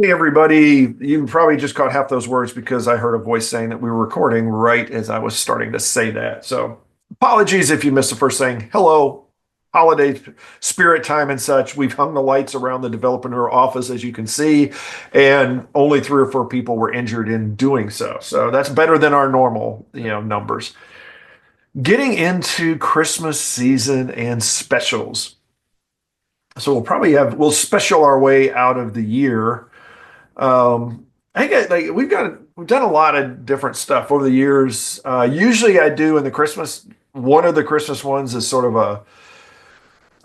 Hey, everybody. You probably just caught half those words because I heard a voice saying that we were recording right as I was starting to say that. So apologies if you missed the first thing. Hello, holiday spirit time and such. We've hung the lights around the Developreneur office, as you can see, and only three or four people were injured in doing so. So that's better than our normal, numbers. Getting into Christmas season and specials. So we'll special our way out of the year. I think we've done a lot of different stuff over the years. Usually, I do in the Christmas. One of the Christmas ones is sort of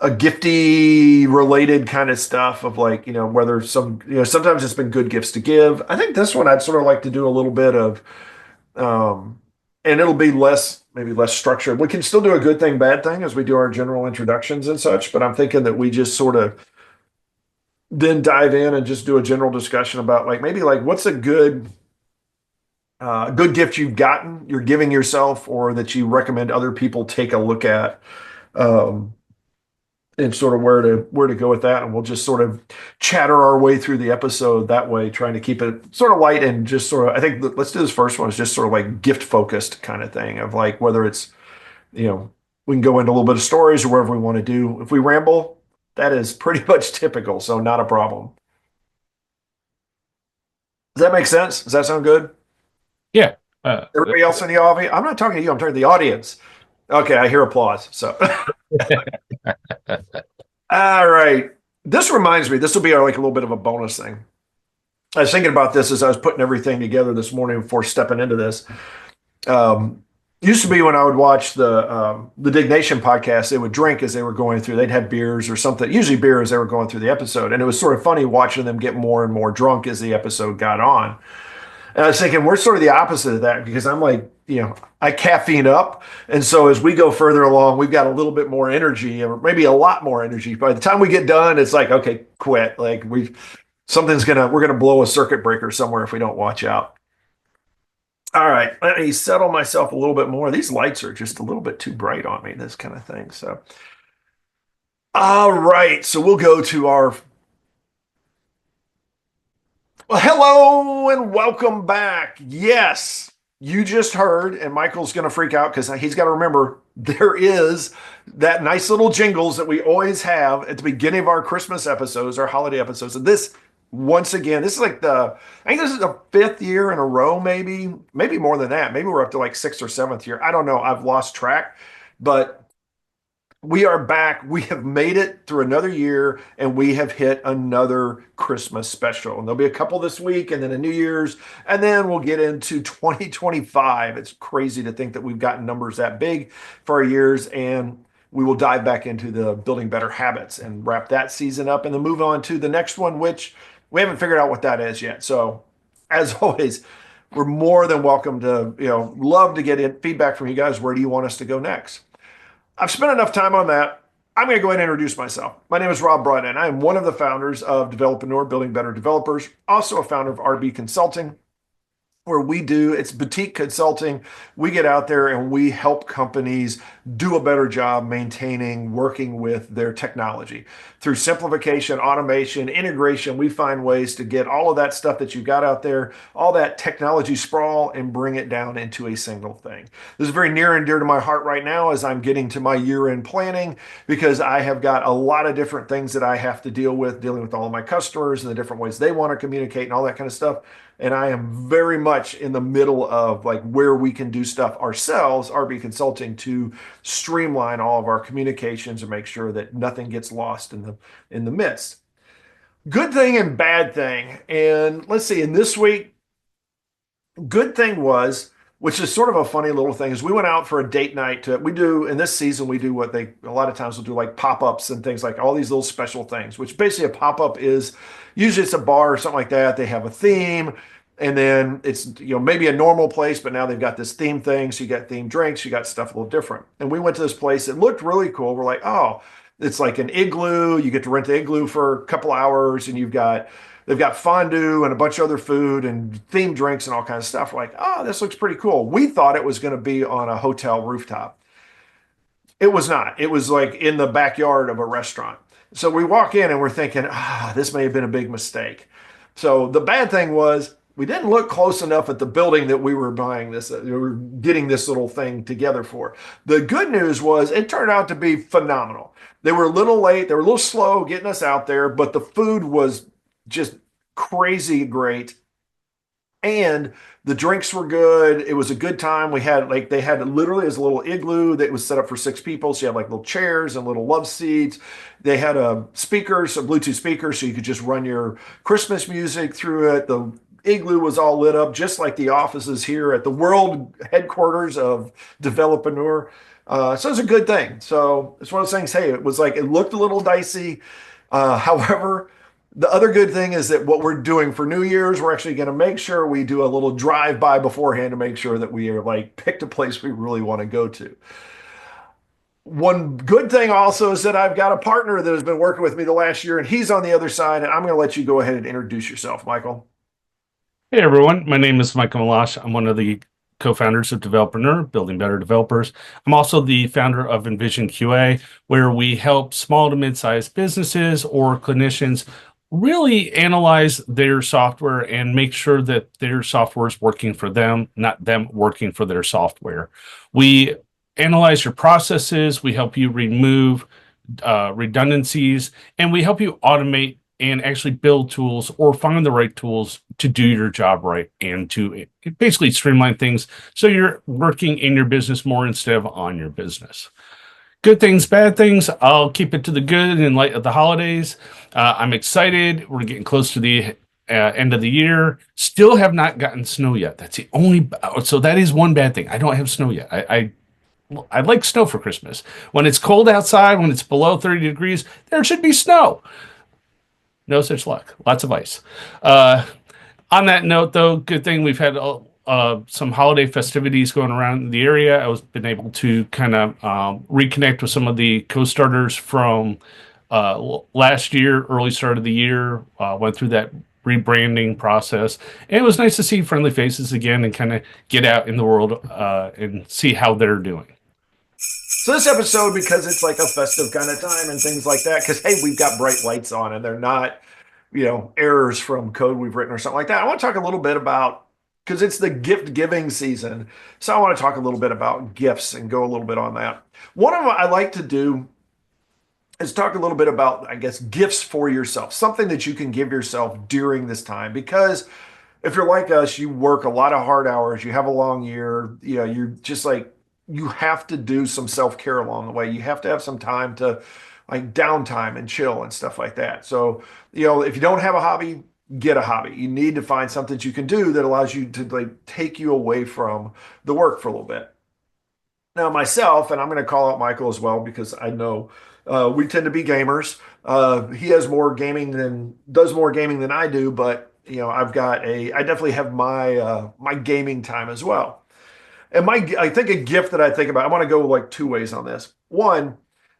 a gifty related kind of stuff of like whether sometimes it's been good gifts to give. I think this one I'd sort of like to do a little bit of, um, and it'll be maybe less structured. We can still do a good thing, bad thing as we do our general introductions and such. But I'm thinking that we just sort of then dive in and just do a general discussion about like maybe like what's a good gift you've gotten, you're giving yourself, or that you recommend other people take a look at, um, and sort of where to go with that. And we'll just sort of chatter our way through the episode that way, trying to keep it sort of light and just sort of. I think let's do this first one is just sort of like gift focused kind of thing of like whether it's you know we can go into a little bit of stories or whatever we want to do. If we ramble, that is pretty much typical, so not a problem. Does that make sense? Does that sound good? Yeah. Everybody else in the audience? I'm not talking to you. I'm talking to the audience. Okay, I hear applause. So, all right. This reminds me. This will be like a little bit of a bonus thing. I was thinking about this as I was putting everything together this morning before stepping into this. Used to be when I would watch the Dignation podcast, they would drink as they were going through. They'd have beers or something, usually beer as they were going through the episode, and it was sort of funny watching them get more and more drunk as the episode got on. And I was thinking we're sort of the opposite of that because I'm like, I caffeine up. And so as we go further along, we've got a little bit more energy or maybe a lot more energy. By the time we get done, it's like, okay, quit. Like we're gonna blow a circuit breaker somewhere if we don't watch out. All right, let me settle myself a little bit more. These lights are just a little bit too bright on me, this kind of thing. So, all right, so we'll go to our well, hello and welcome back. Yes, you just heard, and Michael's going to freak out because he's got to remember there is that nice little jingles that we always have at the beginning of our Christmas episodes, our holiday episodes. And this, once again, this is like I think this is the fifth year in a row, maybe more than that. Maybe we're up to like sixth or seventh year. I don't know. I've lost track, but we are back. We have made it through another year and we have hit another Christmas special. And there'll be a couple this week and then a New Year's, and then we'll get into 2025. It's crazy to think that we've gotten numbers that big for our years, and we will dive back into the building better habits and wrap that season up and then move on to the next one, which we haven't figured out what that is yet. So, as always, we're more than welcome to, love to get feedback from you guys. Where do you want us to go next? I've spent enough time on that. I'm going to go ahead and introduce myself. My name is Rob Broadhead. I am one of the founders of Developreneur, Building Better Developers, also a founder of RB Consulting, where it's boutique consulting. We get out there and we help companies do a better job maintaining, working with their technology. Through simplification, automation, integration, we find ways to get all of that stuff that you've got out there, all that technology sprawl, and bring it down into a single thing. This is very near and dear to my heart right now as I'm getting to my year-end planning, because I have got a lot of different things that I have to dealing with all of my customers and the different ways they want to communicate and all that kind of stuff. And I am very much in the middle of like where we can do stuff ourselves, RB Consulting, to streamline all of our communications and make sure that nothing gets lost in the midst. Good thing and bad thing. And let's see, in this week, good thing was, which is sort of a funny little thing, is we went out for a date night. We do in this season, we do what they a lot of times will do like pop-ups and things, like all these little special things, which basically a pop-up is usually it's a bar or something like that. They have a theme, and then it's maybe a normal place, but now they've got this theme thing. So you got themed drinks, you got stuff a little different. And we went to this place. It looked really cool. We're like, oh, it's like an igloo. You get to rent the igloo for a couple hours, and they've got fondue and a bunch of other food and themed drinks and all kinds of stuff. We're like, oh, this looks pretty cool. We thought it was going to be on a hotel rooftop. It was not. It was like in the backyard of a restaurant. So we walk in and we're thinking, this may have been a big mistake. So the bad thing was we didn't look close enough at the building that we were buying this, we were getting this little thing together for. The good news was it turned out to be phenomenal. They were a little late, they were a little slow getting us out there, but the food was just crazy great, and the drinks were good. It was a good time. We had like they had literally as a little igloo that was set up for six people. So you had like little chairs and little love seats. They had a speakers, a Bluetooth speaker, so you could just run your Christmas music through it. The igloo was all lit up, just like the offices here at the world headquarters of Developreneur. So it's a good thing. So it's one of those things. Hey, it was like it looked a little dicey. However, the other good thing is that what we're doing for New Year's, we're actually going to make sure we do a little drive by beforehand to make sure that we are like picked a place we really want to go to. One good thing also is that I've got a partner that has been working with me the last year, and he's on the other side. And I'm going to let you go ahead and introduce yourself, Michael. Hey everyone, my name is Michael Meloche. I'm one of the co-founders of Developreneur, Building Better Developers. I'm also the founder of Envision QA, where we help small to mid-sized businesses or clinicians really analyze their software and make sure that their software is working for them, not them working for their software. We analyze your processes, we help you remove redundancies, and we help you automate and actually build tools or find the right tools to do your job right and to basically streamline things so you're working in your business more instead of on your business. Good things, bad things. I'll keep it to the good in light of the holidays. I'm excited. We're getting close to the end of the year. Still have not gotten snow yet. That's the only. So that is one bad thing. I don't have snow yet. I like snow for Christmas. When it's cold outside, when it's below 30 degrees, there should be snow. No such luck. Lots of ice. On that note, though, good thing we've had some holiday festivities going around the area. I was been able to kind of reconnect with some of the co-starters from last year, early start of the year. Went through that rebranding process, and it was nice to see friendly faces again and kind of get out in the world and see how they're doing. So this episode, because it's like a festive kind of time and things like that, because hey, we've got bright lights on and they're not, errors from code we've written or something like that. I want to talk a little bit about because it's the gift giving season. So I want to talk a little bit about gifts and go a little bit on that. One of what I like to do is talk a little bit about, I guess, gifts for yourself, something that you can give yourself during this time. Because if you're like us, you work a lot of hard hours, you have a long year, you're just like, you have to do some self-care along the way. You have to have some time to like downtime and chill and stuff like that. So, if you don't have a hobby, get a hobby. You need to find something that you can do that allows you to like take you away from the work for a little bit. Now, myself, and I'm going to call out Michael as well because I know we tend to be gamers. He has does more gaming than I do, but I definitely have my gaming time as well. And I think a gift that I think about, I want to go like two ways on this. One,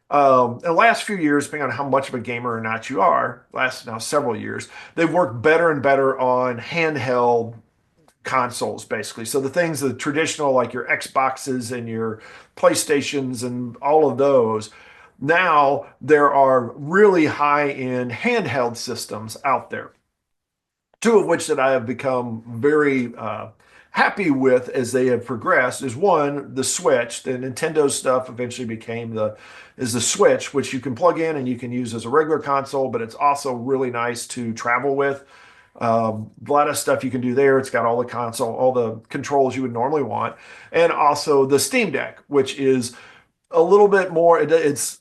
in the last few years, depending on how much of a gamer or not you are, last now several years, they've worked better and better on handheld consoles, basically. So the things, the traditional, like your Xboxes and your PlayStations and all of those. Now there are really high-end handheld systems out there, two of which that I have become very happy with as they have progressed is one, the Switch. The Nintendo stuff eventually became the Switch, which you can plug in and you can use as a regular console, but it's also really nice to travel with. A lot of stuff you can do there. It's got all the console, all the controls you would normally want, and also the Steam Deck, which is a little bit more. It's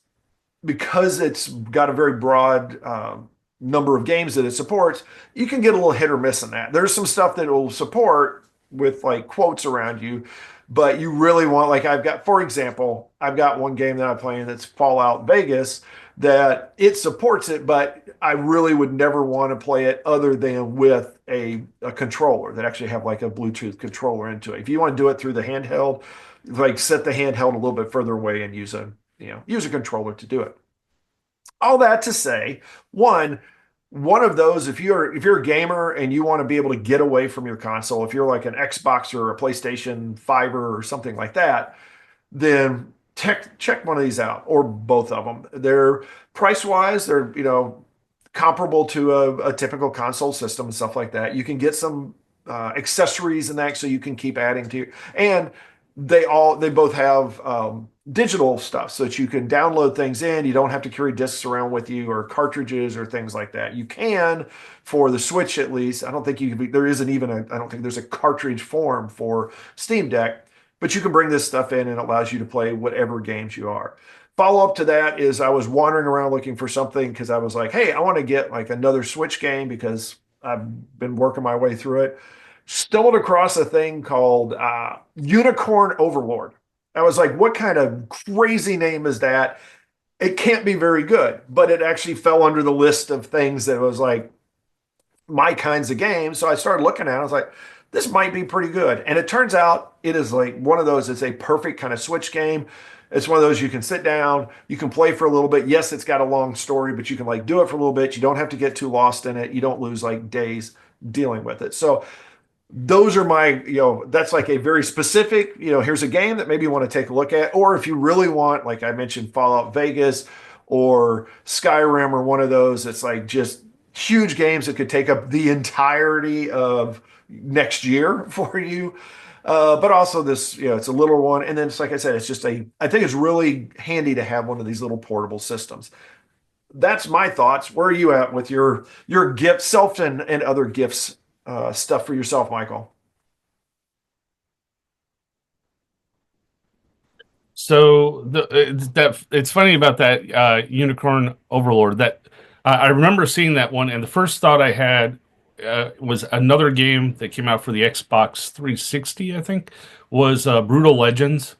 because it's got a very broad number of games that it supports. You can get a little hit or miss in that. There's some stuff that it will support with like quotes around you, but you really want, like for example, I've got one game that I'm playing that's Fallout Vegas that it supports it, but I really would never want to play it other than with a controller that actually have like a Bluetooth controller into it. If you want to do it through the handheld, like set the handheld a little bit further away and use a controller to do it. All that to say, one of those, if you're a gamer and you want to be able to get away from your console, if you're like an Xbox or a PlayStation 5 or something like that, then check one of these out or both of them. They're price wise, they're comparable to a typical console system and stuff like that. You can get some accessories and that so you can keep adding to, and they both have digital stuff so that you can download things in. You don't have to carry discs around with you or cartridges or things like that. You can for the Switch at least. I don't think you can be, there isn't even a, I don't think there's a cartridge form for Steam Deck, but you can bring this stuff in and it allows you to play whatever games you are. Follow up to that is I was wandering around looking for something because I was like, hey, I want to get like another Switch game because I've been working my way through it. Stumbled across a thing called Unicorn Overlord. I was like, what kind of crazy name is that? It can't be very good, but it actually fell under the list of things that was like my kinds of games. So I started looking at it. I was like, this might be pretty good. And it turns out it is like one of those, it's a perfect kind of Switch game. It's one of those you can sit down, you can play for a little bit. Yes, it's got a long story, but you can like do it for a little bit. You don't have to get too lost in it. You don't lose like days dealing with it. So those are my, that's like a very specific, here's a game that maybe you want to take a look at. Or if you really want, like I mentioned, Fallout Vegas or Skyrim or one of those, it's like just huge games that could take up the entirety of next year for you. But also this, it's a little one. And then it's like I said, it's just I think it's really handy to have one of these little portable systems. That's my thoughts. Where are you at with your gift, self and other gifts stuff for yourself, Michael? So that it's funny about that Unicorn Overlord. That I remember seeing that one, and the first thought I had was another game that came out for the Xbox 360. I think was Brutal Legends.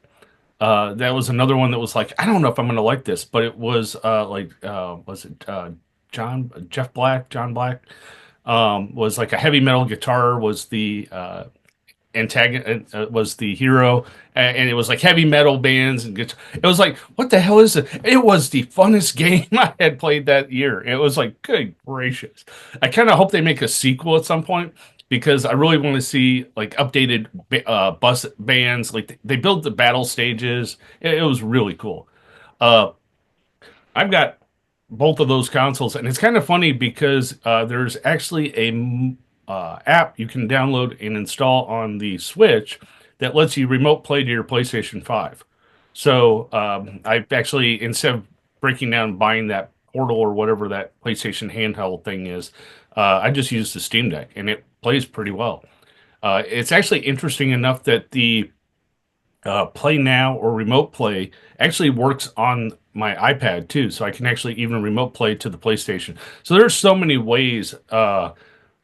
That was another one that was like, I don't know if I'm going to like this, but it was was it John Black was like a heavy metal guitar was the antagonist was the hero, and it was like heavy metal bands and guitar. It was like, what the hell is it? It was the funnest game I had played that year. It was like, good gracious. I kind of hope they make a sequel at some point because I really want to see like updated bus bands. Like they built the battle stages. It was really cool. Uh, I've got both of those consoles, and it's kind of funny because there's actually a app you can download and install on the Switch that lets you remote play to your PlayStation 5. So I've actually, instead of breaking down and buying that Portal or whatever that PlayStation handheld thing is, I just use the Steam Deck, and it plays pretty well. It's actually interesting enough that the Play Now or Remote Play actually works on my iPad too, so I can actually even remote play to the PlayStation. So there's so many ways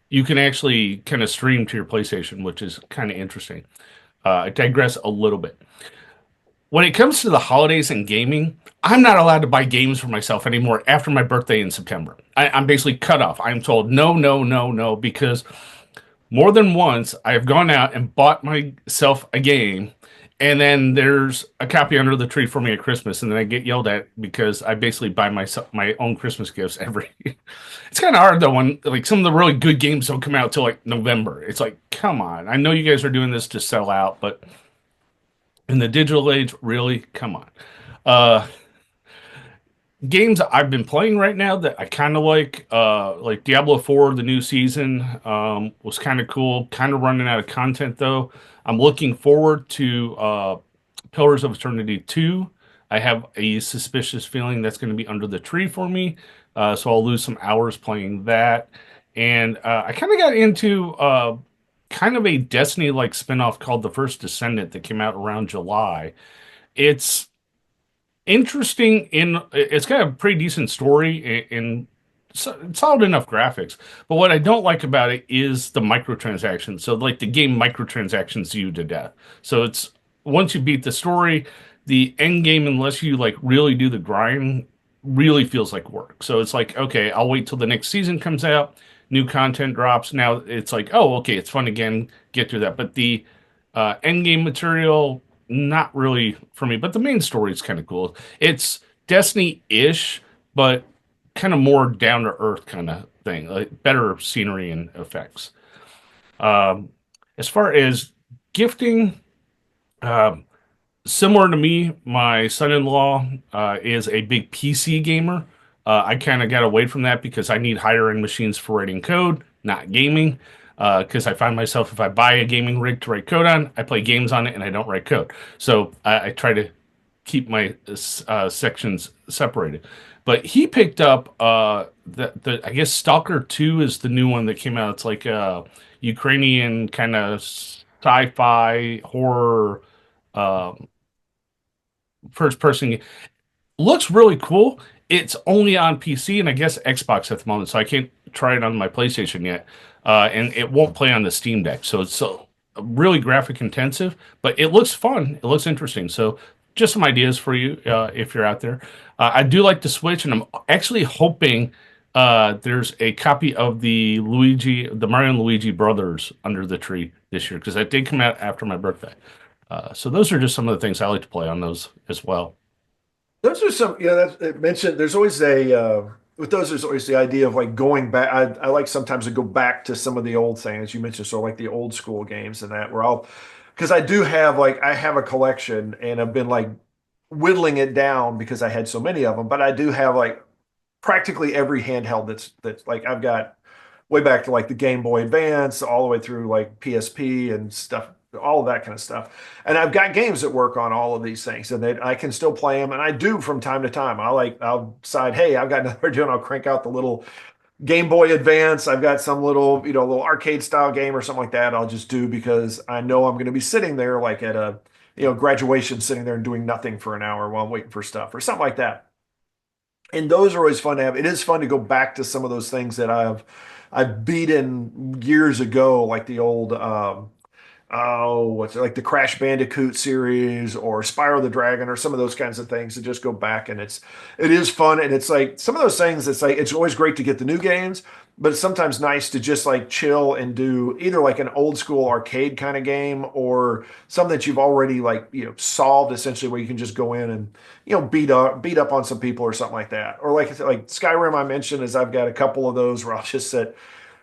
you can actually kind of stream to your PlayStation, which is kind of interesting. I digress a little bit. When it comes to the holidays and gaming, I'm not allowed to buy games for myself anymore after my birthday in September. I'm basically cut off. I'm told no, no, no, no, because more than once, I have gone out and bought myself a game, and then there's a copy under the tree for me at Christmas, and then I get yelled at because I basically buy myself my own Christmas gifts every. It's kind of hard though when like some of the really good games don't come out till like November. It's like, come on, I know you guys are doing this to sell out, but in the digital age, really, come on. Uh, Games I've been playing right now that I kind of like Diablo 4, the new season, was kind of cool. Kind of running out of content though. I'm looking forward to Pillars of Eternity 2. I have a suspicious feeling that's going to be under the tree for me, so I'll lose some hours playing that. And I kind of got into kind of a Destiny-like spinoff called The First Descendant that came out around July. It's interesting in it's got a pretty decent story and solid enough graphics, but what I don't like about it is the microtransactions. So like the game microtransactions you to death. So it's once you beat the story, the end game, unless you like really do the grind, really feels like work. So it's like, okay, I'll wait till the next season comes out, new content drops. Now it's like, oh, okay, it's fun again, get through that. But the end game material, not really for me. But the main story is kind of cool. It's Destiny-ish, but kind of more down to earth kind of thing, like better scenery and effects. Um, as far as gifting, um, similar to me, my son-in-law is a big PC gamer. I kind of got away from that because I need higher end machines for writing code, not gaming. Because I find myself, if I buy a gaming rig to write code on, I play games on it and I don't write code. So I try to keep my sections separated. But he picked up the I guess Stalker 2 is the new one that came out. It's like a Ukrainian kind of sci-fi horror first person. Looks really cool. It's only on PC and I guess Xbox at the moment, so I can't try it on my PlayStation yet. And it won't play on the Steam Deck, so it's really graphic intensive, but it looks fun. It looks interesting. So just some ideas for you if you're out there. I do like the Switch, and I'm actually hoping there's a copy of the Mario and Luigi Brothers under the tree this year because that did come out after my birthday. So those are just some of the things I like to play on those as well. Those are some, that's it mentioned. There's always with those, there's always the idea of like going back. I like sometimes to go back to some of the old things you mentioned, so like the old school games and that, where because I do have like, I have a collection and I've been like whittling it down because I had so many of them, but I do have like practically every handheld that's like I've got way back to like the Game Boy Advance, all the way through like PSP and stuff, all of that kind of stuff. And I've got games that work on all of these things, and I can still play them. And I do from time to time. I'll decide, hey, I've got nothing to do, and I'll crank out the little Game Boy Advance. I've got some little, little arcade style game or something like that. I'll just do because I know I'm going to be sitting there like at a, graduation, sitting there and doing nothing for an hour while I'm waiting for stuff or something like that. And those are always fun to have. It is fun to go back to some of those things that I've beaten years ago, like the old what's it, like the Crash Bandicoot series or Spyro the Dragon or some of those kinds of things, to just go back, and it is fun. And it's like some of those things, it's like it's always great to get the new games, but it's sometimes nice to just like chill and do either like an old school arcade kind of game or something that you've already like solved, essentially, where you can just go in and beat up on some people or something like that. Or like Skyrim I mentioned, is I've got a couple of those where I'll just sit.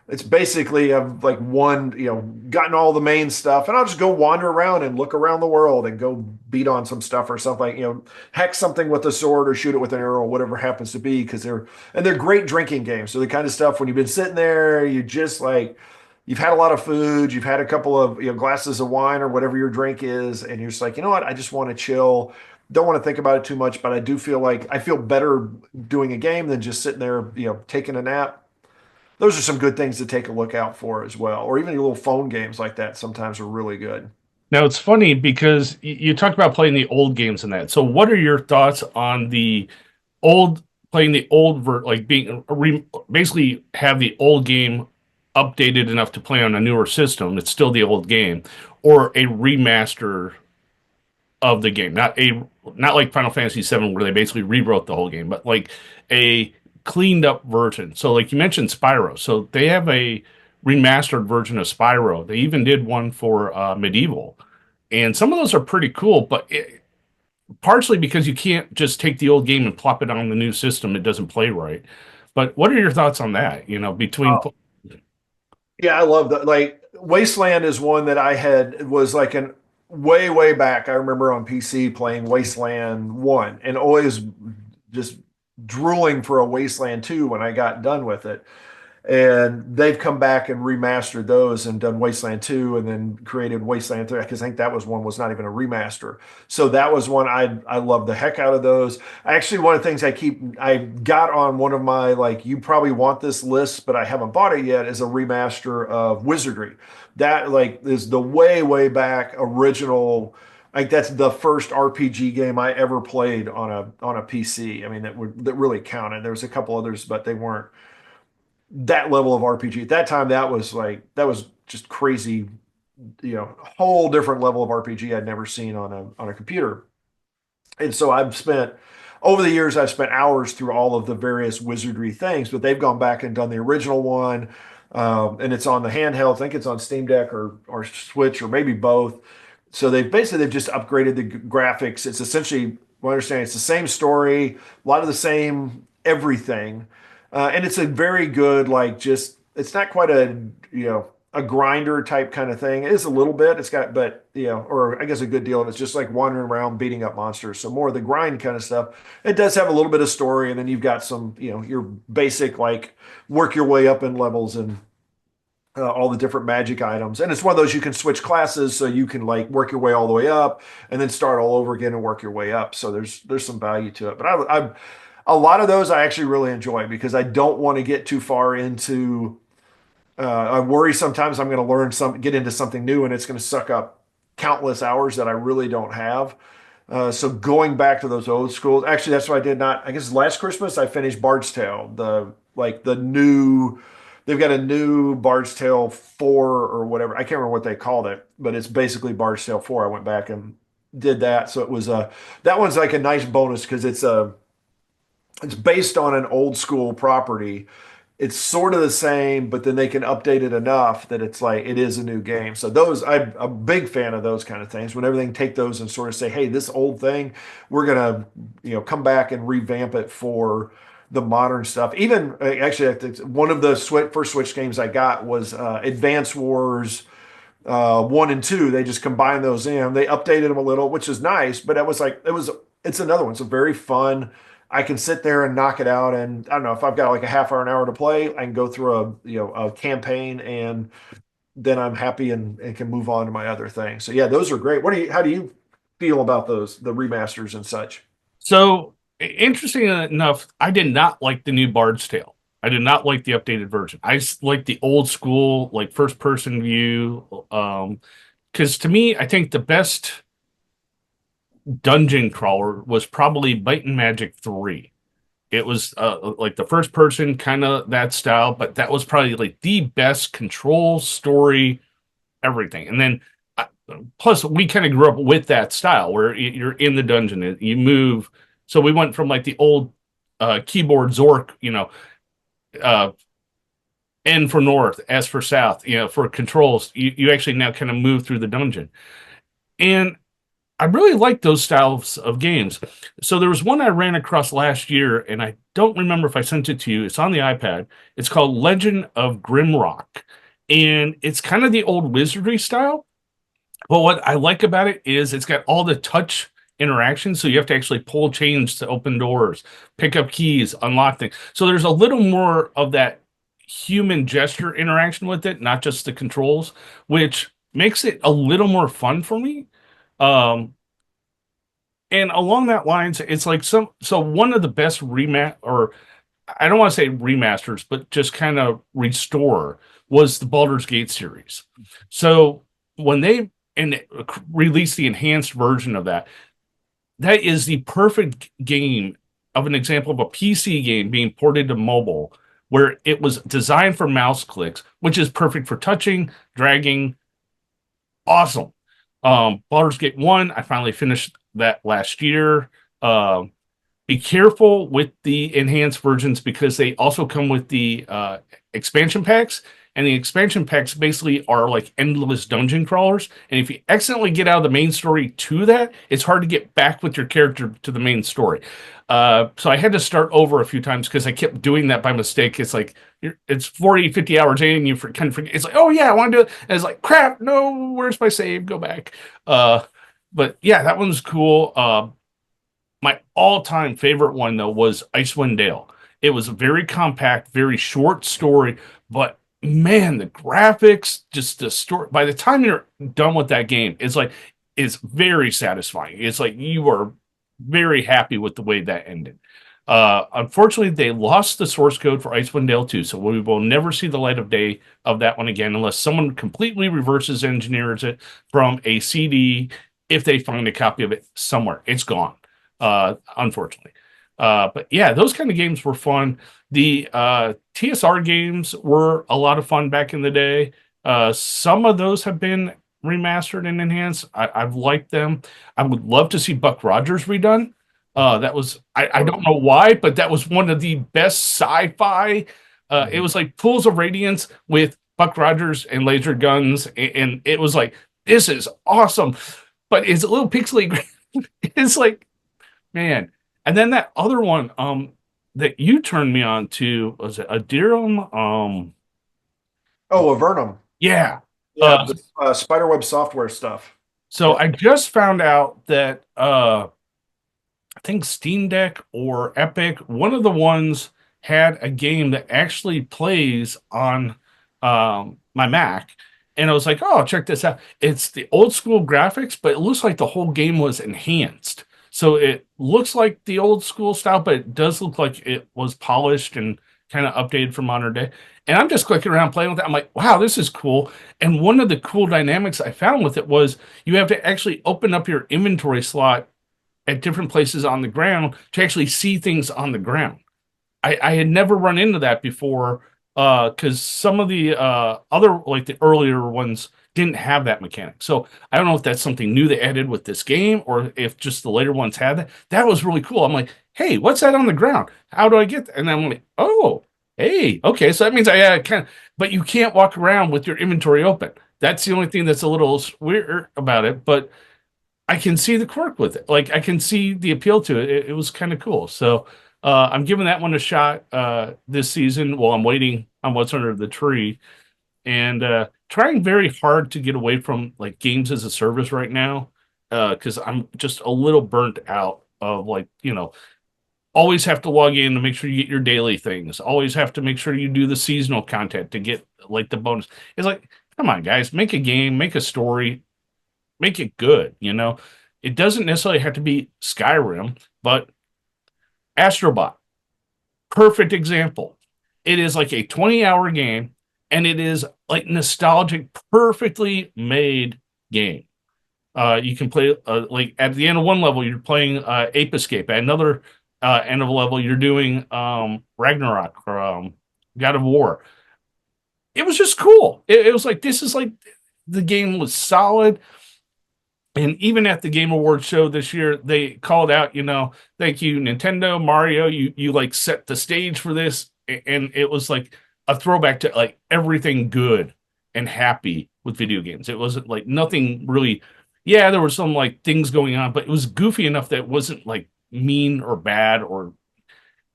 It's basically I've like gotten all the main stuff, and I'll just go wander around and look around the world and go beat on some stuff or something, hack something with a sword or shoot it with an arrow, whatever it happens to be, because they're great drinking games. So the kind of stuff when you've been sitting there, you just like you've had a lot of food, you've had a couple of glasses of wine or whatever your drink is, and you're just like, you know what, I just want to chill. Don't want to think about it too much, but I do feel like I feel better doing a game than just sitting there, taking a nap. Those are some good things to take a look out for as well. Or even little phone games like that sometimes are really good. Now it's funny because you talked about playing the old games and that. So what are your thoughts on the old playing the old like being basically have the old game updated enough to play on a newer system? It's still the old game, or a remaster of the game, not like Final Fantasy VII where they basically rewrote the whole game, but like a cleaned up version. So like you mentioned Spyro, so they have a remastered version of Spyro. They even did one for Medieval, and some of those are pretty cool. But partially because you can't just take the old game and plop it on the new system, it doesn't play right. But what are your thoughts on that? Between Yeah, I love that. Like Wasteland is one that I had was like an way back. I remember on PC playing Wasteland 1 and always just drooling for a Wasteland 2 when I got done with it. And they've come back and remastered those and done Wasteland 2 and then created Wasteland 3, because I think that was not even a remaster. So that was one I love the heck out of those. Actually, one of the things I got on one of my, like, you probably want this list, but I haven't bought it yet, is a remaster of Wizardry. That like is the way back original. Like that's the first RPG game I ever played on a PC. I mean, that really counted. There was a couple others, but they weren't that level of RPG. At that time, that was just crazy, whole different level of RPG I'd never seen on a computer. And so over the years, I've spent hours through all of the various wizardry things, but they've gone back and done the original one. And it's on the handheld. I think it's on Steam Deck or Switch or maybe both. So they've just upgraded the graphics. It's essentially, what I understand, it's the same story, a lot of the same everything. And it's a very good, like, just, it's not quite a, a grinder type kind of thing. It is a little bit. It's got, but or I guess a good deal of it's just like wandering around beating up monsters. So more of the grind kind of stuff. It does have a little bit of story, and then you've got some, your basic like work your way up in levels and all the different magic items. And it's one of those you can switch classes, so you can like work your way all the way up and then start all over again and work your way up. So there's some value to it. But I a lot of those I actually really enjoy because I don't want to get too far into. I worry sometimes I'm going to get into something new, and it's going to suck up countless hours that I really don't have. So going back to those old schools, actually, that's what I did. Not, I guess last Christmas I finished Bard's Tale, the new. They've got a new Bard's Tale 4 or whatever. I can't remember what they called it, but it's basically Bard's Tale 4. I went back and did that, so it was that one's like a nice bonus because it's based on an old school property. It's sort of the same, but then they can update it enough that it's like it is a new game. So those, I'm a big fan of those kind of things. Whenever they can take those and sort of say, "Hey, this old thing, we're gonna, come back and revamp it for the modern stuff." Even actually, I think one of the first Switch games I got was Advance Wars 1 and 2. They just combined those in. They updated them a little, which is nice. But it's another one. It's a very fun. I can sit there and knock it out, and I don't know if I've got like a half hour, an hour to play. I can go through a campaign, and then I'm happy and can move on to my other thing. So yeah, those are great. How do you feel about the remasters and such? So interesting enough, I did not like the new Bard's Tale. I did not like the updated version. Like the old school, like first person view. Because to me, I think the best dungeon crawler was probably Bite and Magic 3. It was like the first person kind of that style, but that was probably like the best control story, everything. And then uh, plus we kind of grew up with that style where you're in the dungeon and you move. So we went from like the old keyboard Zork, uh, N for north, S for south, for controls. You actually now kind of move through the dungeon. And I really like those styles of games. So there was one I ran across last year, and I don't remember if I sent it to you. It's on the iPad. It's called Legend of Grimrock, and it's kind of the old wizardry style. But what I like about it is it's got all the touch interaction. So you have to actually pull chains to open doors, pick up keys, unlock things. So there's a little more of that human gesture interaction with it, not just the controls, which makes it a little more fun for me. Um, and along that lines, it's like so one of the best or I don't want to say remasters, but just kind of restore was the Baldur's Gate series. So when they released the enhanced version of that, that is the perfect game of an example of a PC game being ported to mobile, where it was designed for mouse clicks, which is perfect for touching, dragging. Awesome. Baldur's Gate 1, I finally finished that last year. Be careful with the enhanced versions because they also come with the expansion packs, and the expansion packs basically are like endless dungeon crawlers. And if you accidentally get out of the main story to that, it's hard to get back with your character to the main story. So I had to start over a few times because I kept doing that by mistake. It's like it's 40, 50 hours in, and you kind of forget. It's like, oh yeah, I want to do it. And it's like, crap, no, where's my save? Go back. But yeah, that one's cool. My all-time favorite one though was Icewind Dale. It was a very compact, very short story, but man, the graphics, just the story. By the time you're done with that game, it's very satisfying. It's like you are very happy with the way that ended. Unfortunately, they lost the source code for Icewind Dale 2, so we will never see the light of day of that one again unless someone completely reverses engineers it from a CD if they find a copy of it somewhere. It's gone, unfortunately. But yeah, those kind of games were fun. The TSR games were a lot of fun back in the day. Some of those have been remastered and enhanced. I've liked them. I would love to see Buck Rogers redone. That was I don't know why, but that was one of the best sci-fi. It was like Pools of Radiance with Buck Rogers and laser guns, and it was like this is awesome, but it's a little pixely. It's like man, and then that other one that you turned me on to was it Adirum? Oh, Avernum. Yeah. Yeah, Uh, the Spiderweb software stuff. so Yep. I just found out that I think Steam Deck or Epic, one of the ones had a game that actually plays on my Mac. And I was like, oh, check this out. It's the old school graphics, but it looks like the whole game was enhanced. So it looks like the old school style, but it does look like it was polished and kind of updated for modern day. And I'm just clicking around playing with it. I'm like, wow, this is cool. And one of the cool dynamics I found with it was you have to actually open up your inventory slot at different places on the ground to actually see things on the ground. I had never run into that before because some of the other like the earlier ones didn't have that mechanic. So I don't know if that's something new they added with this game or if just the later ones had that. That was really cool. I'm like, hey, what's that on the ground? How do I get that? And I'm like, oh, hey, okay. So that means I kind of, but you can't walk around with your inventory open. That's the only thing that's a little weird about it. But I can see the quirk with it. Like I can see the appeal to it. It was kind of cool. So I'm giving that one a shot this season while I'm waiting on what's under the tree and trying very hard to get away from like games as a service right now because I'm just a little burnt out of like, always have to log in to make sure you get your daily things. Always have to make sure you do the seasonal content to get like the bonus. It's like, come on, guys, make a game, make a story, make it good, you know? It doesn't necessarily have to be Skyrim, but Astrobot, perfect example. It is like a 20-hour game and it is like nostalgic, perfectly made game. You can play like at the end of one level, you're playing Ape Escape. At another end of a level, you're doing Ragnarok or God of War. It was just cool. It was like this is like the game was solid. And even at the Game Awards show this year, they called out, thank you, Nintendo, Mario. You like set the stage for this, and it was like a throwback to like everything good and happy with video games. It wasn't like nothing really. Yeah, there were some like things going on, but it was goofy enough that it wasn't like mean or bad or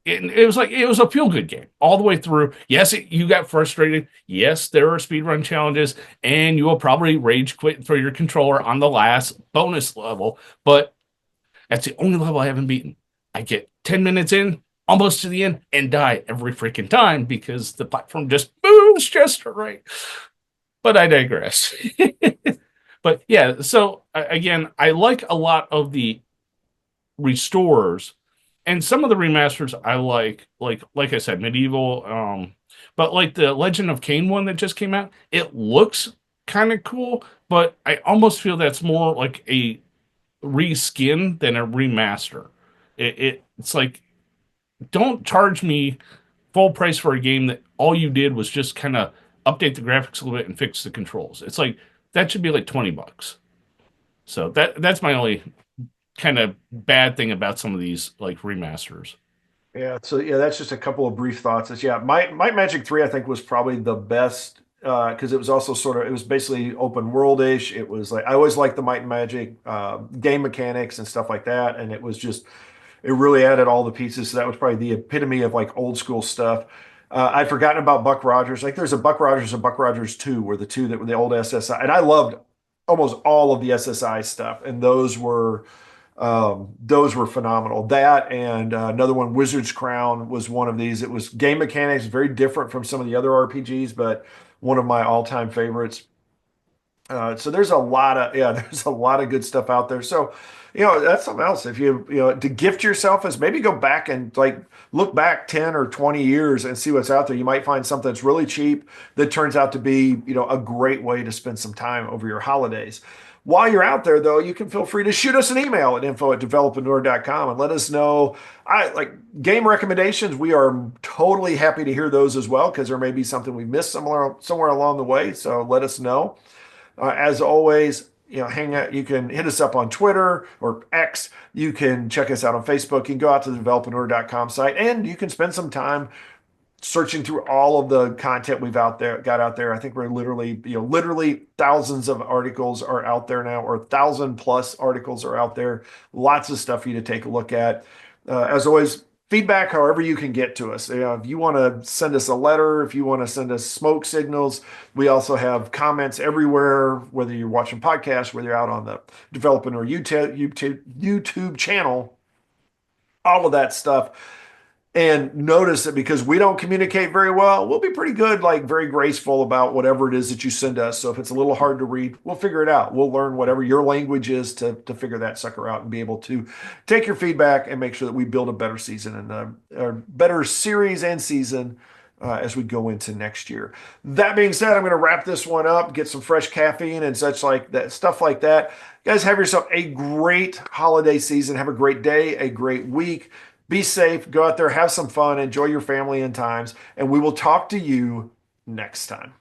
it was like it was a feel good game all the way through. Yes, you got frustrated. Yes, there are speedrun challenges, and you will probably rage quit for your controller on the last bonus level. But that's the only level I haven't beaten. I get 10 minutes in, almost to the end, and die every freaking time because the platform just moves just right. But I digress. But yeah, so again, I like a lot of the restores and some of the remasters I like I said, medieval. But like the Legend of Kane one that just came out, it looks kind of cool, but I almost feel that's more like a reskin than a remaster. It's like don't charge me full price for a game that all you did was just kind of update the graphics a little bit and fix the controls. It's like that should be like $20. So that's my only kind of bad thing about some of these like remasters. Yeah, so yeah, that's just a couple of brief thoughts. Yeah, Might Magic 3 I think was probably the best because it was also sort of it was basically open world-ish. It was like I always liked the Might and Magic game mechanics and stuff like that, and it was just it really added all the pieces. So that was probably the epitome of like old school stuff. I'd forgotten about Buck Rogers. Like there's a Buck Rogers and Buck Rogers 2 were the two that were the old SSI, and I loved almost all of the SSI stuff, and those were phenomenal. That and another one, Wizard's Crown, was one of these. It was game mechanics, very different from some of the other RPGs, but one of my all-time favorites. So there's a lot of there's a lot of good stuff out there. So, that's something else. If to gift yourself is maybe go back and like look back 10 or 20 years and see what's out there. You might find something that's really cheap that turns out to be, a great way to spend some time over your holidays. While you're out there, though, you can feel free to shoot us an email at info@developreneur.com and let us know. I like game recommendations. We are totally happy to hear those as well because there may be something we missed somewhere along the way. So let us know. As always, hang out. You can hit us up on Twitter or X. You can check us out on Facebook. You can go out to the developreneur.com site and you can spend some time searching through all of the content we've got out there. I think we're literally thousands of articles are out there now, or 1,000+ articles are out there. Lots of stuff for you to take a look at. As always, feedback however you can get to us. If you want to send us a letter, if you want to send us smoke signals, we also have comments everywhere, whether you're watching podcasts, whether you're out on the Developreneur YouTube channel, all of that stuff. And notice that because we don't communicate very well, we'll be pretty good, like very graceful about whatever it is that you send us. So if it's a little hard to read, we'll figure it out. We'll learn whatever your language is to figure that sucker out and be able to take your feedback and make sure that we build a better season and a better series and season as we go into next year. That being said, I'm going to wrap this one up, get some fresh caffeine and such like that, stuff like that. Guys, have yourself a great holiday season. Have a great day, a great week. Be safe, go out there, have some fun, enjoy your family and times, and we will talk to you next time.